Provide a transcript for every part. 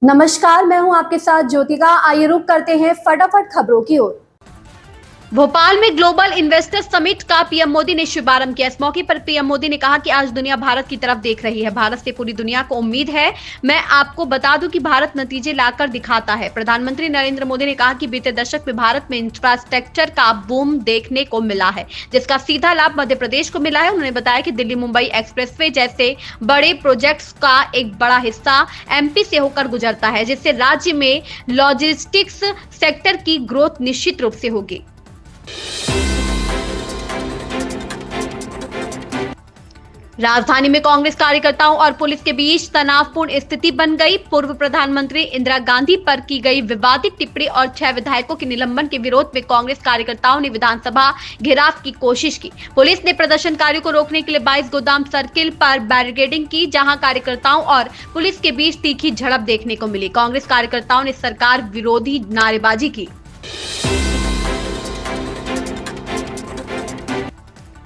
नमस्कार, मैं हूं आपके साथ ज्योतिका। आइए रुक करते हैं फटाफट खबरों की ओर। भोपाल में ग्लोबल इन्वेस्टर समिट का पीएम मोदी ने शुभारंभ किया। इस मौके पर पीएम मोदी ने कहा कि आज दुनिया भारत की तरफ देख रही है। भारत से पूरी दुनिया को उम्मीद है। मैं आपको बता दूं कि भारत नतीजे लाकर दिखाता है। प्रधानमंत्री नरेंद्र मोदी ने कहा कि बीते दशक में भारत में इंफ्रास्ट्रक्चर का बूम देखने को मिला है, जिसका सीधा लाभ मध्य प्रदेश को मिला है। उन्होंने बताया कि दिल्ली मुंबई एक्सप्रेसवे जैसे बड़े प्रोजेक्ट्स का एक बड़ा हिस्सा एमपी से होकर गुजरता है, जिससे राज्य में लॉजिस्टिक्स सेक्टर की ग्रोथ निश्चित रूप से होगी। राजधानी में कांग्रेस कार्यकर्ताओं और पुलिस के बीच तनावपूर्ण स्थिति बन गई। पूर्व प्रधानमंत्री इंदिरा गांधी पर की गई विवादित टिप्पणी और 6 विधायकों के निलंबन के विरोध में कांग्रेस कार्यकर्ताओं ने विधानसभा घेराव की कोशिश की। पुलिस ने प्रदर्शनकारियों को रोकने के लिए 22 गोदाम सर्किल पर बैरिकेडिंग की, जहां कार्यकर्ताओं और पुलिस के बीच तीखी झड़प देखने को मिली। कांग्रेस कार्यकर्ताओं ने सरकार विरोधी नारेबाजी की।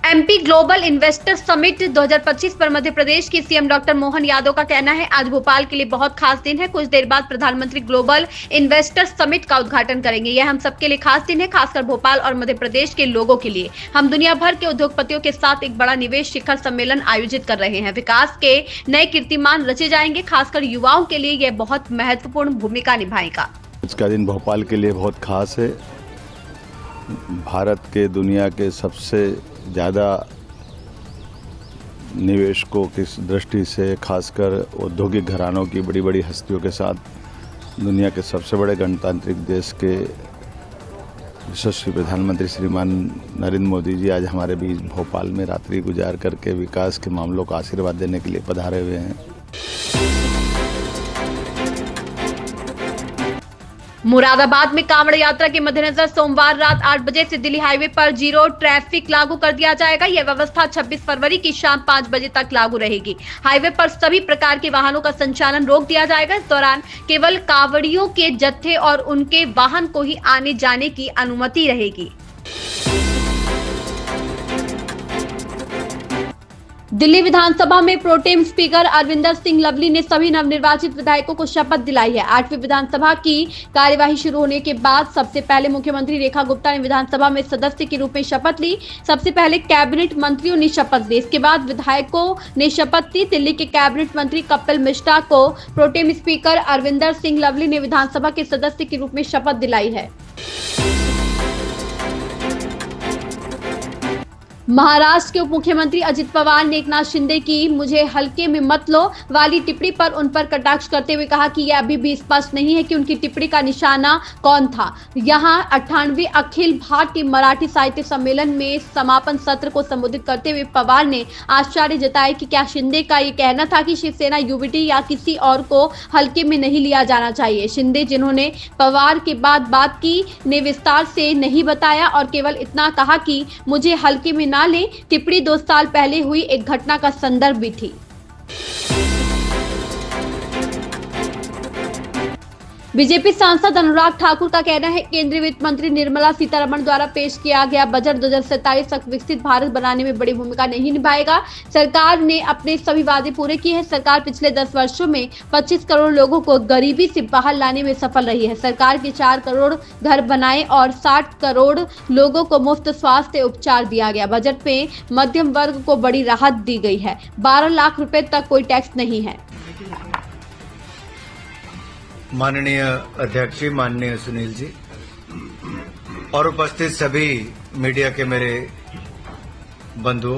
एमपी ग्लोबल इन्वेस्टर समिट 2025 पर मध्य प्रदेश के सीएम डॉक्टर मोहन यादव का कहना है, आज भोपाल के लिए बहुत खास दिन है। कुछ देर बाद प्रधानमंत्री ग्लोबल इन्वेस्टर समिट का उद्घाटन करेंगे। यह हम सबके लिए खास दिन है, खासकर भोपाल और मध्य प्रदेश के लोगों के लिए। हम दुनिया भर के उद्योगपतियों के साथ एक बड़ा निवेश शिखर सम्मेलन आयोजित कर रहे हैं। विकास के नए कीर्तिमान रचे जाएंगे। खासकर युवाओं के लिए यह बहुत महत्वपूर्ण भूमिका निभाएगा। आज का दिन भोपाल के लिए बहुत खास है। भारत के दुनिया के सबसे ज़्यादा निवेशकों की दृष्टि से, खासकर औद्योगिक घरानों की बड़ी बड़ी हस्तियों के साथ दुनिया के सबसे बड़े गणतांत्रिक देश के यशस्वी प्रधानमंत्री श्रीमान नरेंद्र मोदी जी आज हमारे बीच भोपाल में रात्रि गुजार करके विकास के मामलों का आशीर्वाद देने के लिए पधारे हुए हैं। मुरादाबाद में कांवड़ यात्रा के मद्देनजर सोमवार रात 8 बजे से दिल्ली हाईवे पर जीरो ट्रैफिक लागू कर दिया जाएगा। यह व्यवस्था 26 फरवरी की शाम 5 बजे तक लागू रहेगी। हाईवे पर सभी प्रकार के वाहनों का संचालन रोक दिया जाएगा। इस दौरान केवल कांवड़ियों के जत्थे और उनके वाहन को ही आने जाने की अनुमति रहेगी। दिल्ली विधानसभा में प्रोटेम स्पीकर अरविंदर सिंह लवली ने सभी नवनिर्वाचित विधायकों को शपथ दिलाई है। 8वीं विधानसभा की कार्यवाही शुरू होने के बाद सबसे पहले मुख्यमंत्री रेखा गुप्ता ने विधानसभा में सदस्य के रूप में शपथ ली। सबसे पहले कैबिनेट मंत्रियों ने शपथ ली, इसके बाद विधायकों ने शपथ ली। दिल्ली के कैबिनेट मंत्री कपिल मिश्रा को प्रोटेम स्पीकर अरविंदर सिंह लवली ने विधानसभा के सदस्य के रूप में शपथ दिलाई है। महाराष्ट्र के उप मुख्यमंत्री अजित पवार ने एकनाथ शिंदे की "मुझे हल्के में मत लो" वाली टिप्पणी पर उन पर कटाक्ष करते हुए कहा कि यह अभी भी स्पष्ट नहीं है कि उनकी टिप्पणी का निशाना कौन था। यहां 98वें अखिल भारतीय मराठी साहित्य सम्मेलन में समापन सत्र को संबोधित करते हुए पवार ने आश्चर्य जताया कि क्या शिंदे का ये कहना था कि शिवसेना, यूबीटी या किसी और को हल्के में नहीं लिया जाना चाहिए। शिंदे, जिन्होंने पवार के बाद बात की, ने विस्तार से नहीं बताया और केवल इतना कहा कि "मुझे हल्के में ना ले" टिप्पणी 2 साल पहले हुई एक घटना का संदर्भ भी थी। बीजेपी सांसद अनुराग ठाकुर का कहना है, केंद्रीय वित्त मंत्री निर्मला सीतारमण द्वारा पेश किया गया बजट 2027 तक विकसित भारत बनाने में बड़ी भूमिका नहीं निभाएगा। सरकार ने अपने सभी वादे पूरे किए हैं। सरकार पिछले 10 वर्षों में 25 करोड़ लोगों को गरीबी से बाहर लाने में सफल रही है। सरकार के 4 करोड़ घर बनाए और 60 करोड़ लोगों को मुफ्त स्वास्थ्य उपचार दिया गया। बजट में मध्यम वर्ग को बड़ी राहत दी गई है। 12 लाख रुपए तक कोई टैक्स नहीं है। माननीय अध्यक्ष जी, माननीय सुनील जी और उपस्थित सभी मीडिया के मेरे बंधुओं,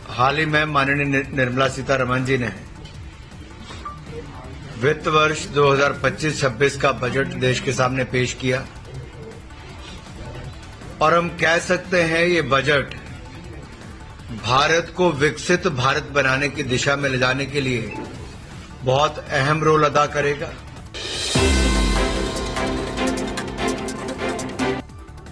हाल ही में माननीय निर्मला सीतारमण जी ने वित्त वर्ष 2025-26 का बजट देश के सामने पेश किया और हम कह सकते हैं ये बजट भारत को विकसित भारत बनाने की दिशा में ले जाने के लिए बहुत अहम रोल अदा करेगा।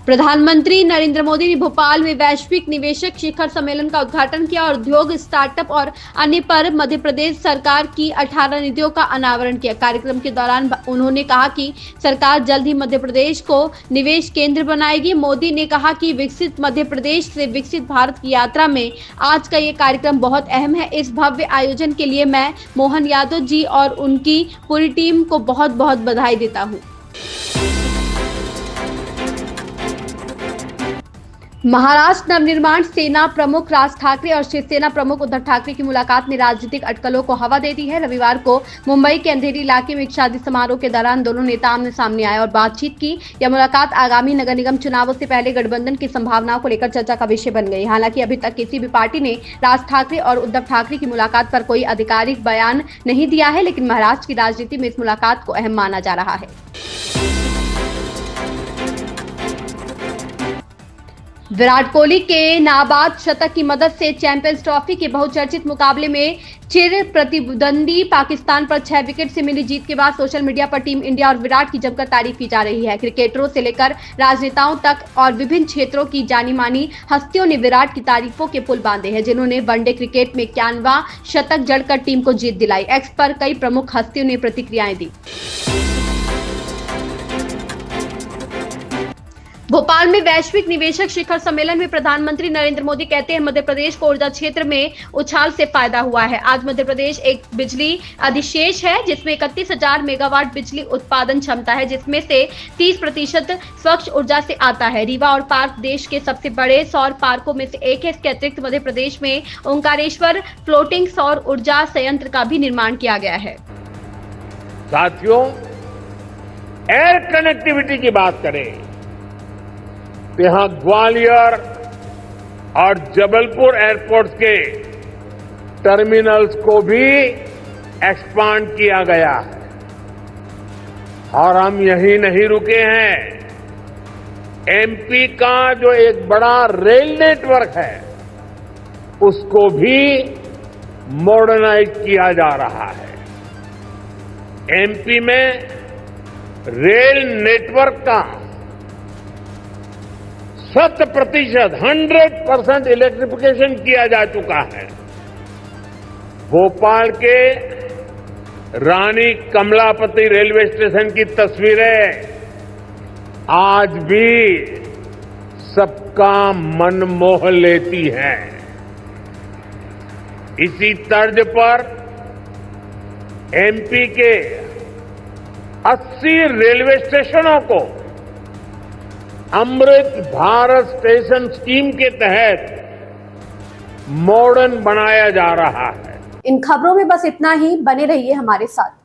प्रधानमंत्री नरेंद्र मोदी ने भोपाल में वैश्विक निवेशक शिखर सम्मेलन का उद्घाटन किया और उद्योग, स्टार्टअप और अन्य पर मध्य प्रदेश सरकार की 18 नीतियों का अनावरण किया। कार्यक्रम के दौरान उन्होंने कहा कि सरकार जल्द ही मध्य प्रदेश को निवेश केंद्र बनाएगी। मोदी ने कहा कि विकसित मध्य प्रदेश से विकसित भारत की यात्रा में आज का ये कार्यक्रम बहुत अहम है। इस भव्य आयोजन के लिए मैं मोहन यादव जी और उनकी पूरी टीम को बहुत बहुत बधाई देता हूँ। महाराष्ट्र नवनिर्माण सेना प्रमुख राज ठाकरे और शिवसेना प्रमुख उद्धव ठाकरे की मुलाकात ने राजनीतिक अटकलों को हवा दे दी है। रविवार को मुंबई के अंधेरी इलाके में एक शादी समारोह के दौरान दोनों नेता आमने सामने आए और बातचीत की। यह मुलाकात आगामी नगर निगम चुनावों से पहले गठबंधन की संभावनाओं को लेकर चर्चा का विषय बन गई। हालांकि अभी तक किसी भी पार्टी ने राज ठाकरे और उद्धव ठाकरे की मुलाकात पर कोई आधिकारिक बयान नहीं दिया है, लेकिन महाराष्ट्र की राजनीति में इस मुलाकात को अहम माना जा रहा है। विराट कोहली के नाबाद शतक की मदद से चैंपियंस ट्रॉफी के बहुचर्चित मुकाबले में चिर प्रतिद्वंदी पाकिस्तान पर 6 विकेट से मिली जीत के बाद सोशल मीडिया पर टीम इंडिया और विराट की जमकर तारीफ की जा रही है। क्रिकेटरों से लेकर राजनेताओं तक और विभिन्न क्षेत्रों की जानी मानी हस्तियों ने विराट की तारीफों के पुल बांधे हैं, जिन्होंने वनडे क्रिकेट में 91वां शतक जड़कर टीम को जीत दिलाई। एक्स पर कई प्रमुख हस्तियों ने प्रतिक्रियाएं दी। भोपाल में वैश्विक निवेशक शिखर सम्मेलन में प्रधानमंत्री नरेंद्र मोदी कहते हैं मध्य प्रदेश को ऊर्जा क्षेत्र में उछाल से फायदा हुआ है। आज मध्य प्रदेश एक बिजली अधिशेष है जिसमें 31,000 मेगावाट बिजली उत्पादन क्षमता है, जिसमें से 30% स्वच्छ ऊर्जा से आता है। रीवा और पार्क देश के सबसे बड़े सौर पार्कों में से एक है। इसके अतिरिक्त मध्य प्रदेश में ओंकारेश्वर फ्लोटिंग सौर ऊर्जा संयंत्र का भी निर्माण किया गया है। साथियों, एयर कनेक्टिविटी की बात करें तो यहां ग्वालियर और जबलपुर एयरपोर्ट के टर्मिनल्स को भी एक्सपांड किया गया है और हम यही नहीं रुके हैं। एमपी का जो एक बड़ा रेल नेटवर्क है उसको भी मॉडर्नाइज किया जा रहा है। एमपी में रेल नेटवर्क का 100% इलेक्ट्रिफिकेशन किया जा चुका है। भोपाल के रानी कमलापति रेलवे स्टेशन की तस्वीरें आज भी सबका मन मोह लेती हैं। इसी तर्ज पर एमपी के 80 रेलवे स्टेशनों को अमृत भारत स्टेशन स्कीम के तहत मॉडर्न बनाया जा रहा है। इन खबरों में बस इतना ही। बने रहिए हमारे साथ।